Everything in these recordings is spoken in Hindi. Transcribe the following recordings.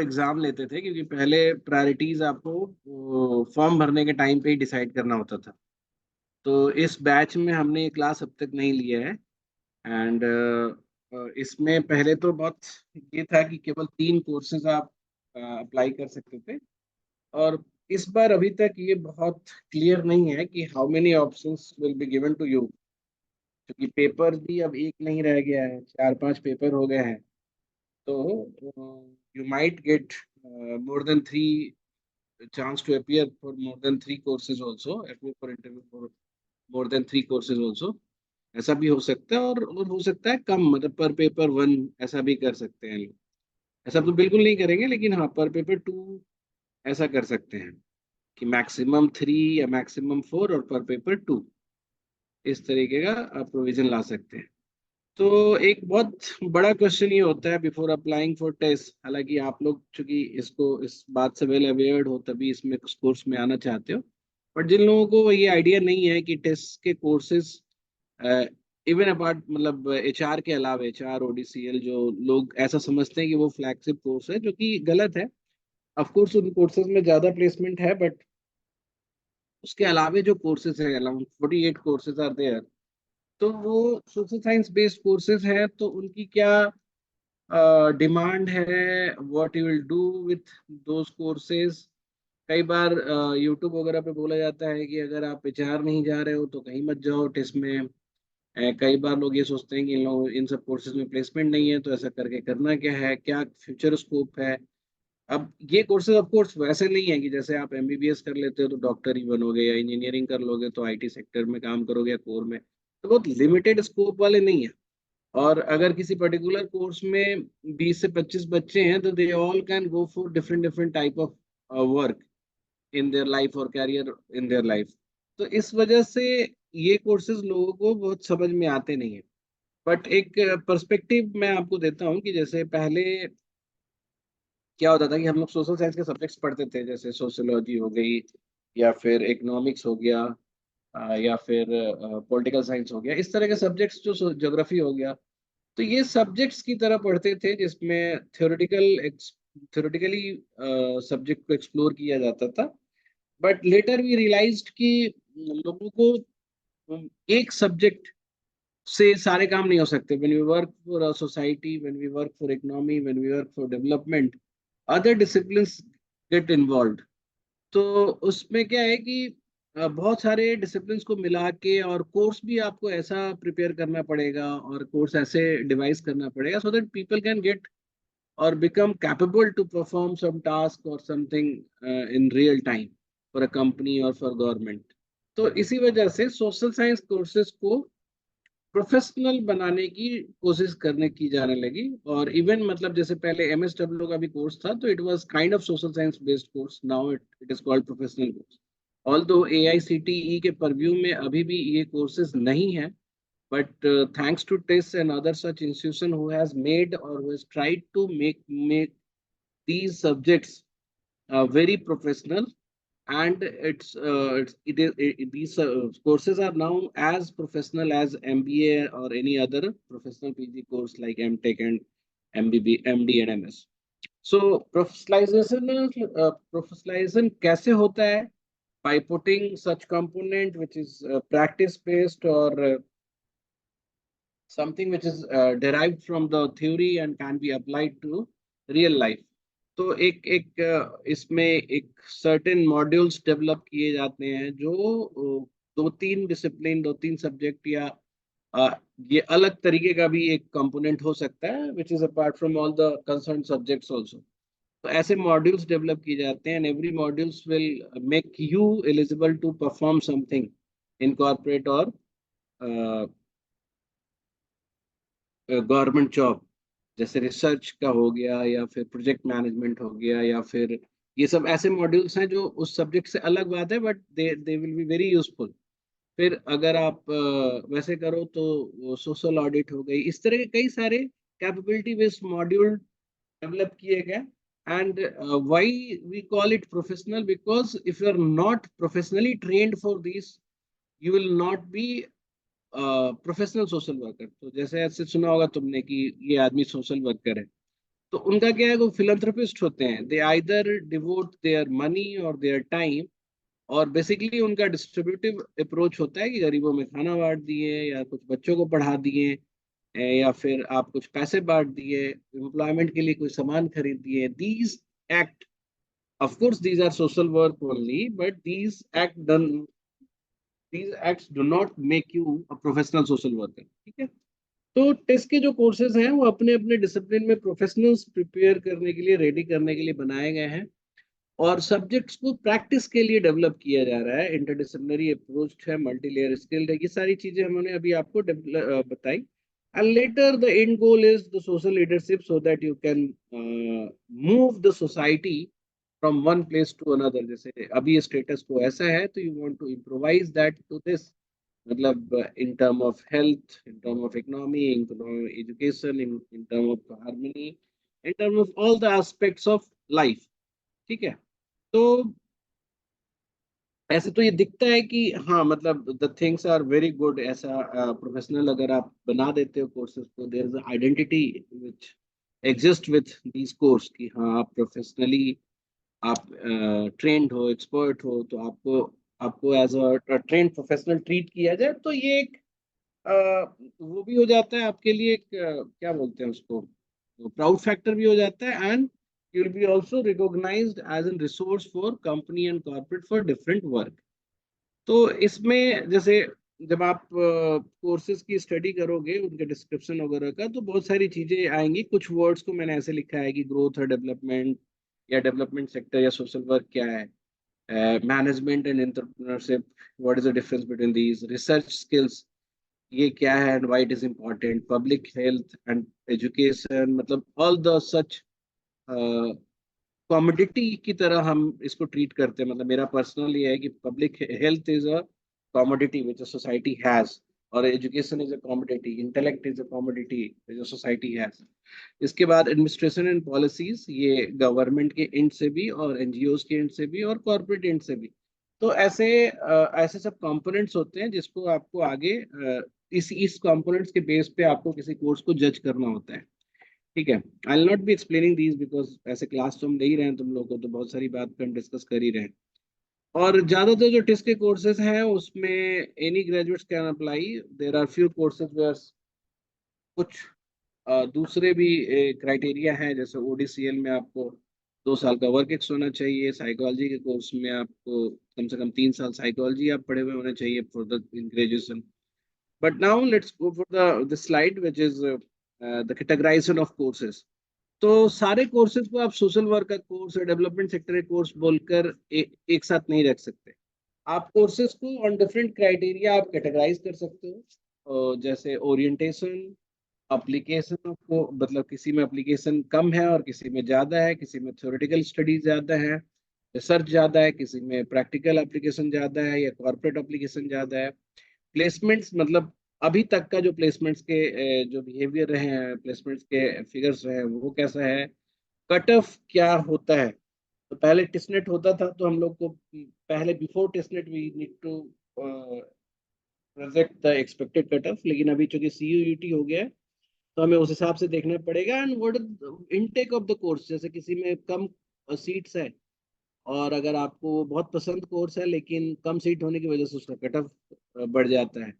एग्जाम लेते थे, क्योंकि पहले प्रायोरिटीज आपको फॉर्म भरने के टाइम पे ही डिसाइड करना होता था। तो इस बैच में हमने ये क्लास अब तक नहीं लिया है। एंड इसमें पहले तो बहुत ये था कि केवल 3 कोर्सेज आप अप्लाई कर सकते थे। और इस बार अभी तक ये बहुत क्लियर नहीं है कि how many options will be given to you, क्योंकि पेपर भी अब एक नहीं रह गया है, 4-5 पेपर हो गए हैं। तो you might get more than 3 chance to appear for more than 3 courses also, appear for interview for more than 3 courses also। ऐसा भी हो सकता है, और हो सकता है कम, मतलब पर पेपर 1 ऐसा भी कर सकते हैं लोग। ऐसा तो बिल्कुल नहीं करेंगे, लेकिन हाँ पर पेपर 2 ऐसा कर सकते हैं कि मैक्सिमम 3 या मैक्सिमम 4 और पर पेपर 2, इस तरीके का आप प्रोविजन ला सकते हैं। तो एक बहुत बड़ा क्वेश्चन ये होता है बिफोर अप्लाइंग फॉर टेस्ट। हालांकि आप लोग चूंकि इसको इस बात से वेल अवेयर्ड हो, तभी इसमें कोर्स में आना चाहते हो। बट जिन लोगों को ये आइडिया नहीं है कि टेस्ट के कोर्सेज इवन अपार्ट, मतलब एचआर के अलावा, एचआर ओडीसीएल, जो लोग ऐसा समझते हैं कि वो फ्लैगशिप कोर्स है, जो कि गलत है। ऑफ कोर्स उन कोर्सेज में ज्यादा प्लेसमेंट है, बट उसके अलावा जो कोर्सेज है, अराउंड 48 कोर्सेज आर देयर। तो वो सोशल साइंस बेस्ड कोर्सेज हैं, तो उनकी क्या डिमांड है, what you will do with those courses. कई बार यूट्यूब वगैरह पे बोला जाता है कि अगर आप एचआर नहीं जा रहे हो तो कहीं मत जाओ टेस्ट में। कई बार लोग ये सोचते हैं कि इन लोग इन सब कोर्सेज में प्लेसमेंट नहीं है, तो ऐसा करके करना क्या है, क्या फ्यूचर स्कोप है। अब ये कोर्सेज ऑफ कोर्स वैसे नहीं है कि जैसे आप एमबीबीएस कर लेते हो तो डॉक्टर ही बनोगे, या इंजीनियरिंग कर लोगे तो आईटी सेक्टर में काम करोगे, या कोर में। तो बहुत लिमिटेड स्कोप वाले नहीं है। और अगर किसी पर्टिकुलर कोर्स में 20 से 25 बच्चे हैं, तो they all can go for different different type of work in their life और कैरियर इन देयर लाइफ। तो इस वजह से ये कोर्सेज लोगों को बहुत समझ में आते नहीं है। बट एक पर्सपेक्टिव मैं आपको देता हूँ कि जैसे पहले क्या होता था कि हम लोग सोशल साइंस के सब्जेक्ट्स पढ़ते थे, जैसे सोशियोलॉजी हो गई, या फिर इकोनॉमिक्स हो गया, या फिर पॉलिटिकल साइंस हो गया, इस तरह के सब्जेक्ट्स, जो ज्योग्राफी हो गया। तो ये सब्जेक्ट्स की तरह पढ़ते थे जिसमें थ्योरेटिकली सब्जेक्ट को एक्सप्लोर किया जाता था। बट लेटर वी रियलाइज्ड कि लोगों को एक सब्जेक्ट से सारे काम नहीं हो सकते। When we work for a society, when we work for economy, when we work for development, other disciplines get involve. तो उसमें क्या है कि बहुत सारे डिसिप्लिन्स को मिला के, और कोर्स भी आपको ऐसा प्रिपेयर करना पड़ेगा, और कोर्स ऐसे डिवाइस करना पड़ेगा so that people can get or become capable to perform some task or something in real time for a company or for government। तो इसी वजह से सोशल साइंस कोर्सेज को प्रोफेशनल बनाने की कोशिश करने की जाने लगी। और इवन मतलब जैसे पहले एमएसडब्ल्यू का भी कोर्स था, तो it was kind of social science based course, now it is called professional course. Although AICTE के परव्यू में अभी भी ये कोर्सेज नहीं है, but thanks to TIS and other such institution who has made or who has tried to make these subjects very professional. And these courses are now as professional as MBA or any other professional PG course like MTech and MBB, MD and MS। So professionalization कैसे होता है? By putting such component which is practice based, or something which is derived from the theory and can be applied to real life। तो एक एक इसमें एक सर्टेन मॉड्यूल्स डेवलप किए जाते हैं, जो 2-3 डिसिप्लिन, 2-3 सब्जेक्ट, या ये अलग तरीके का भी एक कंपोनेंट हो सकता है which is apart from all the concern subjects also. तो ऐसे मॉड्यूल्स डेवलप किए जाते हैं, and every modules will make you eligible to perform something in corporate और गवर्नमेंट जॉब। जैसे रिसर्च का हो गया, या फिर प्रोजेक्ट मैनेजमेंट हो गया, या फिर ये सब ऐसे मॉड्यूल्स हैं जो उस सब्जेक्ट से अलग बात है, but they they will be very useful. फिर अगर आप वैसे करो तो सोशल ऑडिट हो गई, इस तरह के कई सारे कैपेबिलिटी बेस्ड मॉड्यूल डेवलप किए गए। And why we call it professional, because if you are not professionally trained for this, you will not be professional social worker. तो जैसे ऐसे सुना होगा तुमने कि ये आदमी सोशल वर्कर है, तो उनका क्या है, वो फिलंथ्रोपिस्ट होते हैं, दे आइदर डिवोट देयर मनी और देयर टाइम, और बेसिकली उनका डिस्ट्रीब्यूटिव अप्रोच होता है कि गरीबों में खाना बांट दिए, या कुछ बच्चों को पढ़ा दिए, या फिर आप कुछ पैसे बांट दिए, एम्प्लॉयमेंट के लिए कोई सामान खरीद दिए। These act, of course these are social work only, but these acts do not make you a professional social worker, ठीक है। तो टेस्ट के जो कोर्सेज हैं वो अपने अपने डिसिप्लिन में प्रोफेशनल्स प्रिपेयर करने के लिए, रेडी करने के लिए बनाए गए हैं, और सब्जेक्ट्स को प्रैक्टिस के लिए डेवलप किया जा रहा है। इंटरडिसिप्लिनरी अप्रोच है, मल्टी लेयर स्किल्ड है, ये सारी चीजें हमने अभी आपको बताई। And later the end goal is the social leadership, so that you can move the society from one place to another. जैसे अभी स्टेटस को ऐसा है, तो you want to improvise that to this, मतलब in term of health, in term of economy, in term of education, in term of harmony, in term of all the aspects of life, ठीक है। तो ऐसे तो ये दिखता है कि हाँ, मतलब the things are very good, ऐसा प्रोफेशनल अगर आप बना देते हो कोर्सेज को, there is identity which exist with these course, कि हाँ आप प्रोफेशनली, आप ट्रेंड हो, एक्सपर्ट हो, तो आपको आपको as a trained professional treat किया जाए, तो ये एक वो भी हो जाता है आपके लिए एक क्या बोलते हैं उसको, प्राउड फैक्टर भी हो जाता है, and you will be also recognised as an resource for company and corporate for different work. तो इसमें जैसे जब आप कोर्सेज की स्टडी करोगे, उनके डिस्क्रिप्शन वगैरह का, तो बहुत सारी चीजें आएंगी। कुछ वर्ड्स को मैंने ऐसे लिखा है कि ग्रोथ और डेवलपमेंट, या डेवलपमेंट सेक्टर, या सोशल वर्क क्या है, management and entrepreneurship, what is the difference between these, research skills ये क्या है and why it is important, public health and education, मतलब ऑल द सच कॉमोडिटी की तरह हम इसको ट्रीट करते हैं। मतलब मेरा पर्सनल ये है कि public health is a commodity which a society has, और education is a commodity, intellect is a commodity which a society has. इसके बाद एडमिनिस्ट्रेशन एंड पॉलिसीज, ये गवर्नमेंट के एंड से भी, और एनजीओज के एंड से भी, और कॉर्पोरेट एंड से भी। तो ऐसे सब कंपोनेंट्स होते हैं जिसको आपको आगे इस कंपोनेंट्स के बेस पे आपको किसी कोर्स को जज करना होता है, ठीक है। I will not be explaining these because ऐसे क्लास तो हम ले ही रहे हैं तुम लोग को, तो बहुत सारी बात पे हम डिस्कस कर ही रहे हैं। और ज्यादातर जो टेस्ट के कोर्सेज हैं उसमें any graduates can apply. There are few courses where कुछ दूसरे भी क्राइटेरिया हैं, जैसे ओडीसीएल में आपको 2 साल का वर्क एक्स होना चाहिए, साइकोलॉजी के कोर्स में आपको कम से कम 3 साल साइकोलॉजी आप पढ़े हुए होने चाहिए for the graduation. But now let's go for the slide which is the categorisation of courses. तो सारे कोर्सेज को आप सोशल वर्क का कोर्स और डेवलपमेंट सेक्टर के कोर्स बोलकर एक साथ नहीं रख सकते। आप कोर्सेज को ऑन डिफरेंट क्राइटेरिया आप कैटेगराइज कर सकते हो, जैसे ओरिएंटेशन, एप्लीकेशन को, मतलब किसी में एप्लीकेशन कम है और किसी में ज़्यादा है, किसी में थ्योरेटिकल स्टडीज ज़्यादा है, रिसर्च ज़्यादा है, किसी में प्रैक्टिकल एप्लीकेशन ज़्यादा है, या कॉर्पोरेट एप्लीकेशन ज़्यादा है। प्लेसमेंट्स, मतलब अभी तक का जो प्लेसमेंट्स के जो बिहेवियर रहे हैं, प्लेसमेंट्स के फिगर्स रहे हैं, वो कैसा है, कट ऑफ क्या होता है। तो पहले टेस्टनेट होता था, तो हम लोग को पहले before TISSNET we need to project the expected cut off, लेकिन अभी चूंकि सीयूईटी हो गया है, तो हमें उस हिसाब से देखना पड़ेगा। And what intake of the course, जैसे किसी में कम सीट्स है, और अगर आपको वो बहुत पसंद कोर्स है, लेकिन कम सीट होने की वजह से उसका कट ऑफ बढ़ जाता है।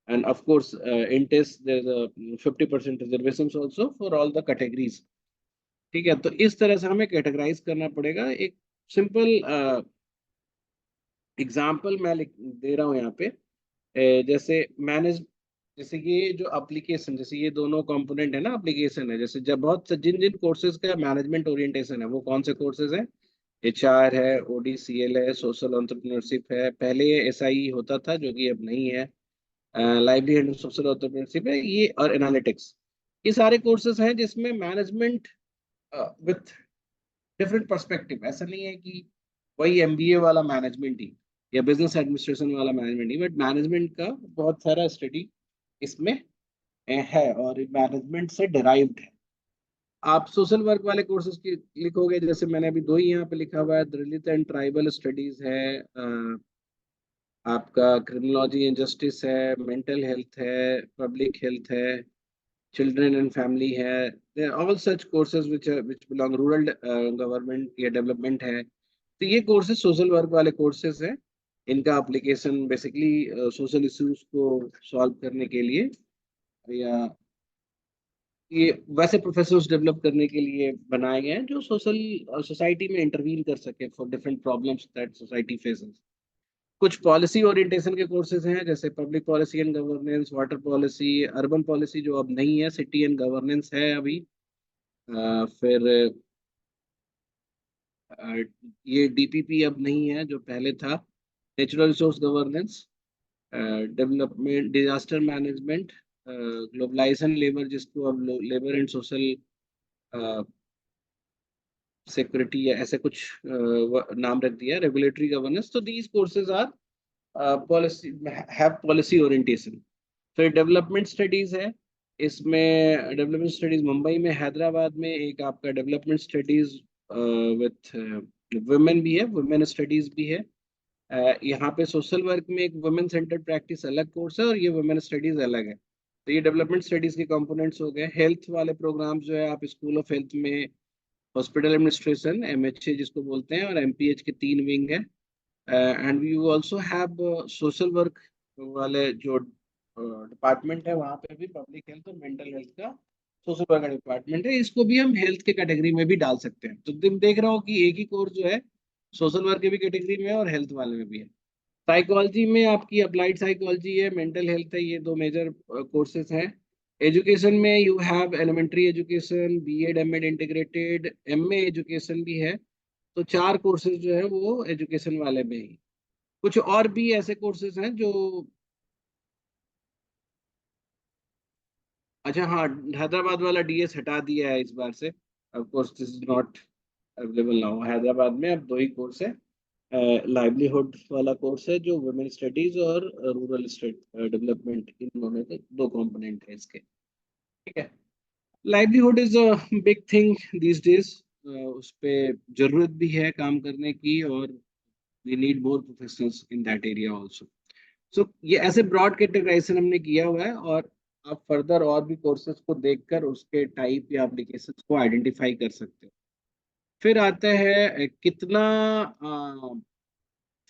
And of course, in test there's a 50% reservations also for all the categories, ठीक है। तो इस तरह से हमें कैटेगराइज करना पड़ेगा। एक सिंपल एग्जांपल मैं दे रहा हूँ यहाँ पे, जैसे मैनेज, जैसे ये जो एप्लीकेशन, जैसे ये दोनों कंपोनेंट है ना, एप्लीकेशन है, जैसे जब बहुत जिन जिन कोर्सेज का मैनेजमेंट ओरिएंटेशन है, वो कौन से कोर्सेज हैं, एचआर है, ओडीसीएल है, सोशल एंटरप्रेन्योरशिप है, पहले एसआई होता था जो कि अब नहीं है, लाइवलीहुड एंड सोशल एंटरप्रेन्योरशिप है ये, और एनालिटिक्स। ये सारे कोर्सेज हैं जिसमें मैनेजमेंट विथ डिफरेंट पर्सपेक्टिव, ऐसा नहीं है कि वही एमबीए वाला मैनेजमेंट ही, या बिजनेस एडमिनिस्ट्रेशन वाला मैनेजमेंट ही, बट मैनेजमेंट का बहुत सारा स्टडी इसमें है, और मैनेजमेंट से डिराइव्ड है। आप सोशल वर्क वाले कोर्सेज की लिखोगे, जैसे मैंने अभी दो ही यहाँ पे लिखा हुआ है, दलित एंड ट्राइबल स्टडीज है, आपका क्रिमिनोलॉजी एंड जस्टिस है, मेंटल हेल्थ है, पब्लिक हेल्थ है, चिल्ड्रन एंड फैमिली है, there all such courses which belong rural government या डेवलपमेंट है। तो ये कोर्सेज सोशल वर्क वाले कोर्सेज हैं। इनका एप्लीकेशन बेसिकली सोशल इश्यूज को सॉल्व करने के लिए, या ये वैसे प्रोफेशनल्स डेवलप करने के लिए बनाए गए हैं जो सोशल सोसाइटी में इंटरवीन कर सके for different problems that society faces. कुछ पॉलिसी ओरिएंटेशन के कोर्सेज हैं, जैसे public policy and governance, water policy, urban policy जो अब नहीं है, सिटी एंड गवर्नेंस है अभी। फिर ये डीपीपी अब नहीं है जो पहले था, natural resource governance, development, disaster management, globalisation labour जिसको अब लेबर एंड सोशल सिक्योरिटी या ऐसे कुछ नाम रख दिया, रेगुलेटरी गवर्नेंस। तो these courses are policy, have policy orientation. फिर डेवलपमेंट स्टडीज है, इसमें डेवलपमेंट स्टडीज मुंबई में, हैदराबाद में एक आपका डेवलपमेंट स्टडीज विथ वुमेन भी है, वुमेन स्टडीज भी है। यहाँ पे सोशल वर्क में एक वुमेन सेंटर्ड प्रैक्टिस अलग कोर्स है और ये वुमेन स्टडीज अलग है। तो ये डेवलपमेंट स्टडीज के कंपोनेंट्स हो गए। हेल्थ वाले प्रोग्राम्स जो है, आप स्कूल ऑफ हेल्थ में हॉस्पिटल एडमिनिस्ट्रेशन, एमएचए जिसको बोलते हैं, और एमपीएच के 3 विंग है। And we also have social work वाले जो डिपार्टमेंट है, वहाँ पे भी पब्लिक हेल्थ और मेंटल हेल्थ का सोशल वर्क का डिपार्टमेंट है। इसको भी हम हेल्थ के कैटेगरी में भी डाल सकते हैं। तो तुम देख रहा हो कि एक ही कोर्स जो है सोशल वर्क के भी कैटेगरी में है और हेल्थ वाले में भी है। साइकोलॉजी में आपकी अप्लाइड साइकोलॉजी है, मेंटल हेल्थ है, ये दो मेजर कोर्सेज हैं। एजुकेशन में you have elementary education, BEd MEd integrated, MA education भी है। तो 4 कोर्सेज जो है वो एजुकेशन वाले में ही। कुछ और भी ऐसे कोर्सेज हैं जो, अच्छा हाँ, हैदराबाद वाला डीएस हटा दिया है इस बार से। Of course this is not available now. Hyderabad में अब 2 ही कोर्स है। लाइवलीहुड वाला कोर्स है जो वुमेन स्टडीज, और रूरल स्टेट डेवलपमेंट, इन दोनों के 2 कंपोनेंट है इसके। ठीक है। Livelihood is a big thing these days. उस पे जरूरत भी है काम करने की, और we need more professionals in that area also. So ये ऐसे ब्रॉड कैटेगराइजेशन हमने किया हुआ है, और आप फर्दर और भी कोर्सेज को देखकर उसके टाइप या एप्लीकेशंस को आइडेंटिफाई कर सकते हो। फिर आता है कितना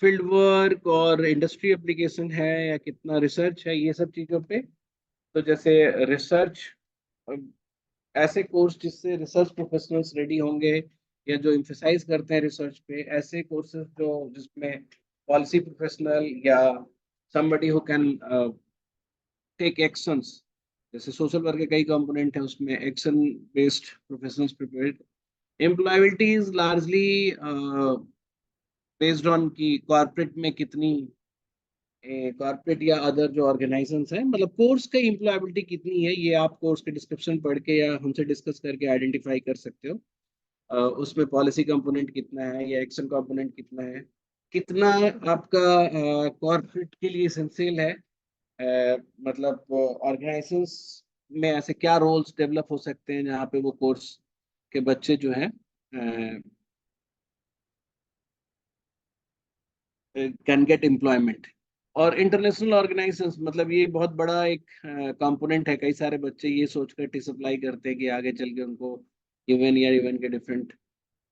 फील्ड वर्क और इंडस्ट्री एप्लीकेशन है या कितना रिसर्च है, ये सब चीज़ों पे। तो जैसे रिसर्च, ऐसे कोर्स जिससे रिसर्च प्रोफेशनल्स रेडी होंगे या जो इम्फेसाइज करते हैं रिसर्च पे, ऐसे कोर्सेज जो जिसमें पॉलिसी प्रोफेशनल या somebody who can take actions, जैसे सोशल वर्क के कई कंपोनेंट है, उसमें action based professionals prepared. Employability is largely based on की कॉर्पोरेट में कितनी, कॉर्पोरेट या अदर जो ऑर्गेनाइजेशंस हैं, मतलब कोर्स का एम्प्लॉयबिलिटी कितनी है, ये आप कोर्स के डिस्क्रिप्शन पढ़ के या हमसे डिस्कस करके आइडेंटिफाई कर सकते हो। उसमें पॉलिसी कंपोनेंट कितना है या एक्शन कंपोनेंट कितना है, कितना आपका कॉर्पोरेट के लिए एसेंशियल है। मतलब ऑर्गेनाइजेशंस में ऐसे क्या रोल्स डेवलप हो सकते हैं जहाँ पे वो कोर्स के बच्चे जो हैं कैन गेट एम्प्लॉयमेंट। और इंटरनेशनल ऑर्गेनाइजेशंस, मतलब ये बहुत बड़ा एक कंपोनेंट है। कई सारे बच्चे ये सोचकर टिस अप्लाई करते हैं कि आगे चल के उनको इवन या इवन के डिफरेंट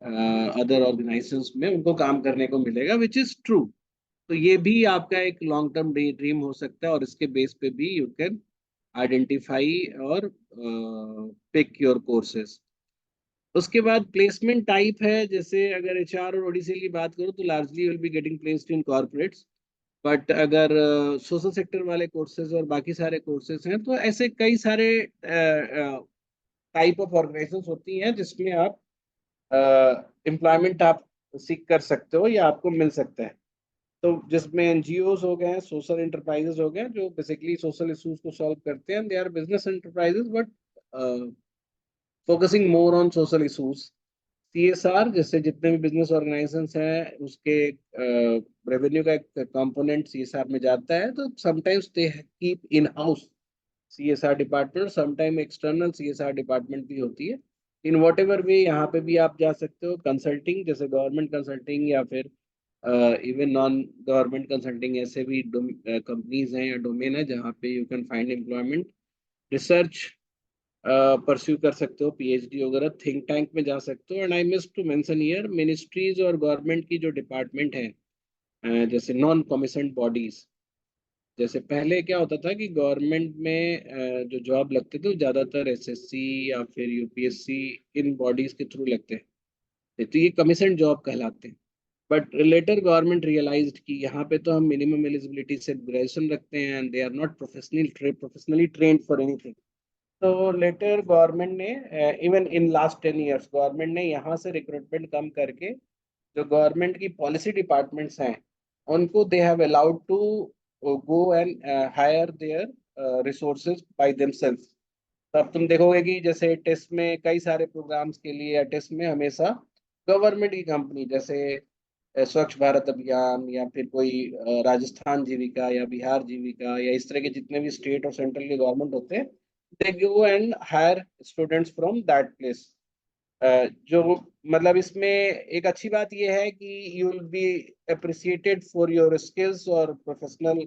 अदर ऑर्गेनाइजेशंस में उनको काम करने को मिलेगा, विच इज ट्रू। तो ये भी आपका एक लॉन्ग टर्म ड्रीम हो सकता है, और इसके बेस पे भी यू कैन आइडेंटिफाई और पिक योर कोर्सेज। उसके बाद प्लेसमेंट टाइप है, जैसे अगर एचआर और ओडीसी की बात करो तो largely will be getting placed in corporates. But अगर सोशल सेक्टर वाले कोर्सेज और बाकी सारे कोर्सेज हैं, तो ऐसे कई सारे टाइप ऑफ ऑर्गेनाइजेशंस होती हैं जिसमें आप एम्प्लॉयमेंट आप सीख कर सकते हो या आपको मिल सकता है। तो जिसमें एनजीओज हो गए, सोशल इंटरप्राइजेज हो गए, जो बेसिकली सोशल इश्यूज को सॉल्व करते हैं, they are business enterprises but focusing more on social issues. CSR जैसे जितने भी बिजनेस ऑर्गेनाइजेशंस हैं, उसके रेवेन्यू का एक कंपोनेंट सीएसआर में जाता है। तो sometimes they keep in house CSR department, sometime external CSR department भी होती है। इन वॉट एवर वे यहाँ पे भी आप जा सकते हो। कंसल्टिंग, जैसे गवर्नमेंट कंसल्टिंग या फिर इवन नॉन गवर्नमेंट कंसल्टिंग, ऐसे भी कंपनीज हैं या डोमेन है जहाँ पे you can find employment. Research, pursue कर सकते हो, पीएचडी वगैरह, थिंक टैंक में जा सकते हो। And I miss to mention here, ministries और गवर्नमेंट की जो डिपार्टमेंट है, जैसे नॉन कमीशन्ड बॉडीज, जैसे पहले क्या होता था कि गवर्नमेंट में जो जॉब लगते थे वो ज़्यादातर एसएससी या फिर यूपीएससी, इन बॉडीज के थ्रू लगते हैं, तो ये कमीशन जॉब कहलाते हैं। बट लेटर गवर्नमेंट रियलाइज्ड कि यहाँ पे तो हम मिनिमम एलिजिबिलिटी से ग्रेजुएशन रखते हैं, and they are not professionally trained for anything. तो लेटर गवर्नमेंट ने, even in last 10 years, government ने यहाँ से रिक्रूटमेंट कम करके जो गवर्नमेंट की पॉलिसी डिपार्टमेंट्स हैं उनको they have allowed to go and hire their resources by themself. तो अब तुम देखोगे कि जैसे टेस्ट में कई सारे प्रोग्राम्स के लिए, या टेस्ट में हमेशा गवर्नमेंट की कंपनी, जैसे स्वच्छ भारत अभियान, या फिर कोई राजस्थान जीविका या बिहार जीविका, या इस तरह के जितने भी स्टेट और सेंट्रल के गवर्नमेंट होते हैं, they go and hire students from that place. जो मतलब इसमें एक अच्छी बात यह है कि you will be appreciated for your skills और professional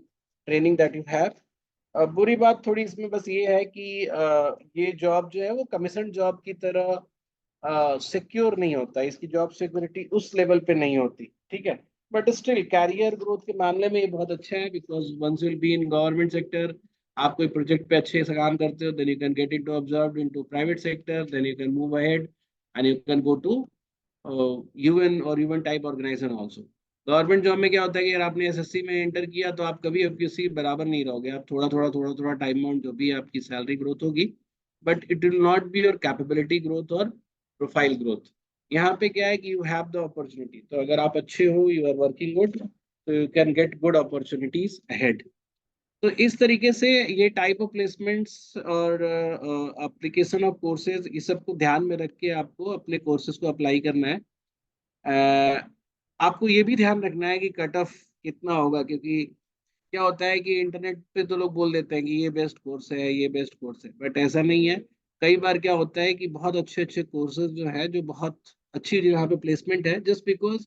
training that you have. बुरी बात थोड़ी इसमें बस ये है कि ये जॉब जो है वो कमीशन जॉब की तरह सिक्योर नहीं होता, इसकी जॉब सिक्योरिटी उस लेवल पे नहीं होती, ठीक है। बट स्टिल कैरियर ग्रोथ के मामले में ये बहुत अच्छा है, because once will be in government sector, आप कोई प्रोजेक्ट पे अच्छे से काम करते हो, then you can get into observed into private sector, then you can move ahead and you can go to UN और UN type organisation also. Government job में क्या होता है कि अगर आपने एसएससी में एंटर किया तो आप कभी किसी बराबर नहीं रहोगे, आप थोड़ा थोड़ा टाइम आउट जो भी आपकी सैलरी ग्रोथ होगी, but it will not be your capability growth और प्रोफाइल ग्रोथ। यहाँ पे क्या है कि यू हैव द अपॉर्चुनिटी, तो अगर आप अच्छे हो, यू आर वर्किंग गुड, तो you can get good opportunities ahead. तो इस तरीके से ये टाइप ऑफ प्लेसमेंट्स और एप्लीकेशन ऑफ कोर्सेज, इस सब को ध्यान में रख के आपको अपने कोर्सेज को अप्लाई करना है। अ, आपको ये भी ध्यान रखना है कि कट ऑफ कितना होगा, क्योंकि क्या होता है कि इंटरनेट पे तो लोग बोल देते हैं कि ये बेस्ट कोर्स है, ये बेस्ट कोर्स है, बट ऐसा नहीं है। कई बार क्या होता है कि बहुत अच्छे अच्छे कोर्सेज जो है, जो बहुत अच्छी जगह पे प्लेसमेंट है, just because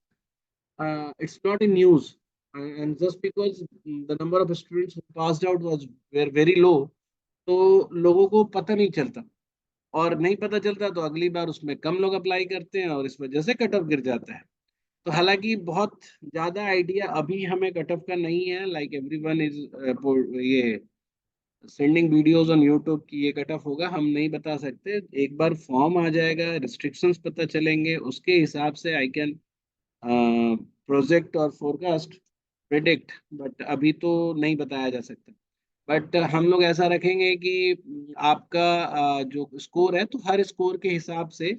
it's not in news, and just because the number of students who passed out was were very low, तो लोगों को पता नहीं चलता, और नहीं पता चलता तो अगली बार उसमें कम लोग अप्लाई करते हैं और इस वजह से कट ऑफ गिर जाता है। तो हालांकि बहुत ज्यादा आइडिया अभी हमें कट ऑफ का नहीं है, लाइक एवरीवन इज ये सेंडिंग वीडियोस ऑन यूट्यूब की ये कट ऑफ होगा, हम नहीं बता सकते। एक बार फॉर्म आ जाएगा, रिस्ट्रिक्शंस पता चलेंगे, उसके हिसाब से आई कैन प्रोजेक्ट और फोरकास्ट प्रिडिक्ट, बट अभी तो नहीं बताया जा सकता। बट हम लोग ऐसा रखेंगे कि आपका जो स्कोर है, तो हर स्कोर के हिसाब से,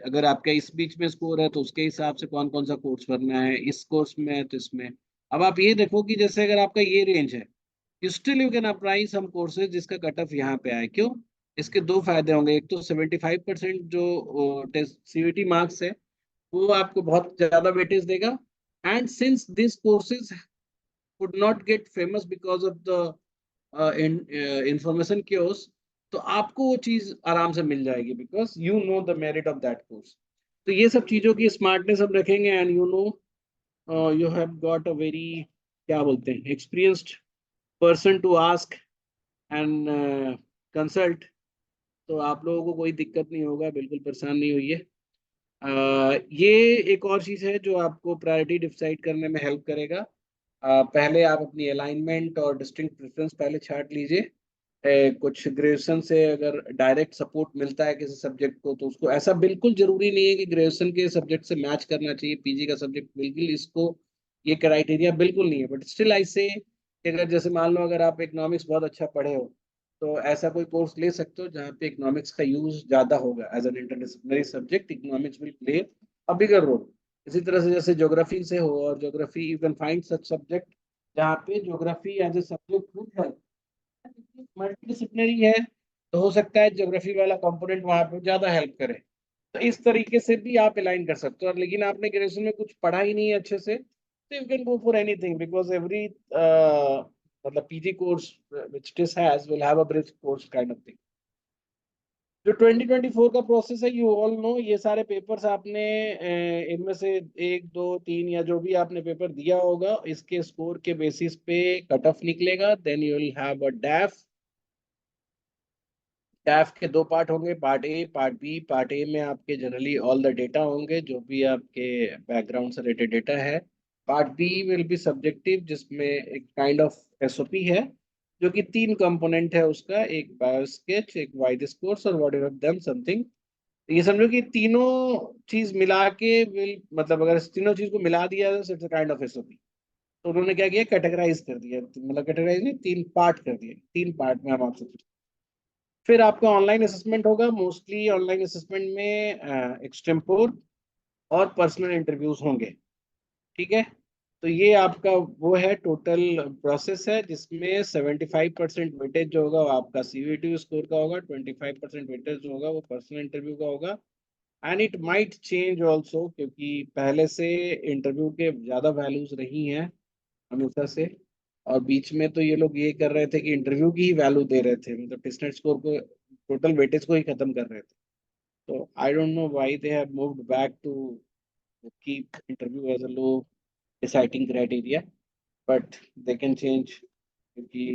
अगर आपका इस बीच में स्कोर है तो उसके हिसाब से कौन कौन सा कोर्स भरना है, इस कोर्स में है तो इसमें। अब आप ये देखो कि जैसे अगर आपका ये रेंज है, still you can apply some courses जिसका कट ऑफ यहाँ पे आए। क्यों? इसके दो फायदे होंगे, एक तो 75% जो टेस्ट सीवीटी मार्क्स है वो आपको बहुत ज्यादा वेटेज देगा, and since this courses would not get famous because of the information chaos, तो आपको वो चीज आराम से मिल जाएगी, because you know the merit of that course. तो ये सब चीजों की स्मार्टनेस हम रखेंगे, and you know you have got a very, क्या बोलते हैं, experienced person to ask and consult. तो आप लोगों को कोई दिक्कत नहीं होगा, बिल्कुल परेशान नहीं होइए। ये एक और चीज़ है जो आपको प्रायोरिटी डिसाइड करने में हेल्प करेगा। पहले आप अपनी अलाइनमेंट और डिस्टिंक्ट प्रेफरेंस पहले छांट लीजिए। कुछ ग्रेजुएशन से अगर डायरेक्ट सपोर्ट मिलता है किसी सब्जेक्ट को, तो उसको, ऐसा बिल्कुल जरूरी नहीं है कि ग्रेजुएशन के सब्जेक्ट से मैच करना चाहिए पीजी का सब्जेक्ट, बिल्कुल इसको ये क्राइटेरिया बिल्कुल नहीं है। बट स्टिल आई से, अगर जैसे मान लो अगर आप इकोनॉमिक्स बहुत अच्छा पढ़े हो, तो ऐसा कोई कोर्स ले सकते हो जहाँ पे इकोनॉमिक्स का यूज ज्यादा होगा। As an interdisciplinary subject economics will play a bigger role. इसी तरह से जैसे ज्योग्राफी से हो, और geography you can find such subject जहाँ पे geography as a subject will help, multidisciplinary है, तो हो सकता है ज्योग्राफी वाला कंपोनेंट वहां पे ज्यादा हेल्प करे। तो इस तरीके से भी आप अलाइन कर सकते हो। और लेकिन आपने ग्रेजुएशन में कुछ पढ़ा ही नहीं है अच्छे से, तो you can go for anything, because every मतलब PG course which this has will have a bridge course kind of thing. जो 2024 का प्रोसेस है, यू ऑल नो, ये सारे पेपर्स आपने इनमें से एक दो तीन या जो भी आपने पेपर दिया होगा, इसके स्कोर के बेसिस पे कट ऑफ निकलेगा, then you will have a DAF. TAF के दो पार्ट होंगे, part A part B. Part A में आपके जनरली ऑल द डेटा होंगे, जो भी आपके बैकग्राउंड से रिलेटेड डेटा है। Part B will be subjective, जिसमें एक काइंड ऑफ एसओपी है, जो कि तीन कंपोनेंट है उसका, एक बायोस्केच, एक वाइड कोर्स और व्हाट एवर देम समथिंग। ये समझो कि तीनों चीज मिला के विल, मतलब अगर इस तीनों चीज को मिला दिया तो इट्स काइंड ऑफ एसओपी। तो उन्होंने क्या किया, कैटेगराइज कर दिया, मतलब कैटेगराइज नहीं, तीन पार्ट कर दिए, तीन पार्ट में हम आपसे। फिर आपका ऑनलाइन असेसमेंट होगा। मोस्टली ऑनलाइन असेसमेंट में एक्सटेम्पोर और पर्सनल इंटरव्यूज होंगे। ठीक है। तो ये आपका वो है, टोटल प्रोसेस है, जिसमें 75% वेटेज जो होगा वो आपका सीवीटी स्कोर का होगा, 25% वेटेज जो होगा वो पर्सनल इंटरव्यू का होगा। And it might change also, क्योंकि पहले से इंटरव्यू के ज़्यादा वैल्यूज रही हैं हमेशा से। और बीच में तो ये लोग ये कर रहे थे कि इंटरव्यू की ही वैल्यू दे रहे थे, मतलब टेस्टनेट स्कोर को, टोटल वेटेज को ही खत्म कर रहे थे। तो I don't know why they have moved back to keep interview as a low deciding criteria, but they can change, क्योंकि